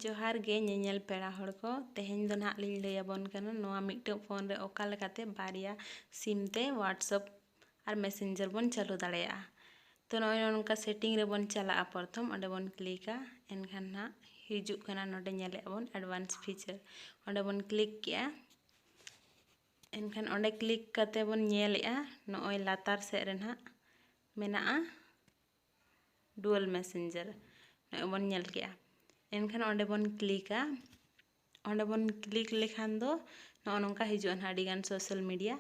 जोहार गे ñeñel पेड़ा हड़ को तेहेñ दो नाग लिñ लay abon kana नोआ मिट्टो फोन रे ओका लेकाते बारिया सिम ते व्हाट्सएप और मैसेंजर बन चालू दाड़ेया तो नोय नोनका सेटिंग रे बन चला प्रथम ओंडे बन क्लिका एनखान ना हिजुग kana नोडे ñेले abon एडवांस फीचर ओंडे बन क्लिक किया एनखान ओंडे क्लिक काते बन ñेलेआ नोय लातार से रे ना मेनाआ डुअल मैसेंजर नोय बन ñेल किया एनखान ओंडे बन क्लिका ओंडे बन क्लिक लेखान दो नो नोंका हिजुआ ना आडी गान सोशल मीडिया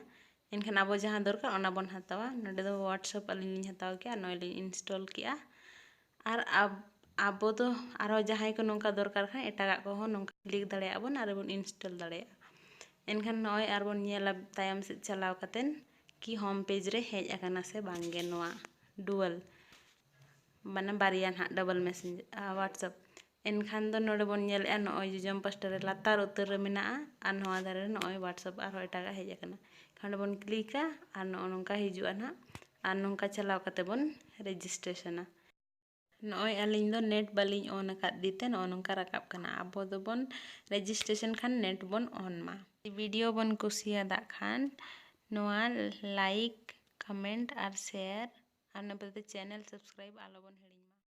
एनखान आबो जहां दरकार ओना बन हतावा नोडे दो व्हाट्सएप अलिñ लिñ हताव किया नोय लिñ इंस्टॉल किया और आबो दो आरो जहां को नोंका दरकार खान एटागा को हो नोंका क्लिक दाड़ेया बन आरो बन इंस्टॉल दाड़ेया एनखान नोय आर बन ñेला तायम से चलाव कातेन कि होम पेज रे हेज आकाना से बांगे नोआ डुअल माने बारिया ना डबल मैसेंजर व्हाट्सएप एनखान दो नोडे बन ñेलेआ नोय जजम पास्टर रे लातार उतर रे मेना आ नोआ दारे नोय व्हाट्सएप आरो एटागा हेज आकाना खान बन क्लिका और नो नोंका हिजुआ ना और नोंका चलाव काते बन रेजिस्ट्रेशना नोय अलिñ दो नेट बालिñ ऑन अकाद दीते नो नोंका राकाब काना आबो दो बन रेजिस्ट्रेशन खान नेट बन ऑन मा वीडियो बन कुसियादा खान नोआ लाइक कमेंट और शेयर और नबे चैनल सब्सक्राइब आलो बन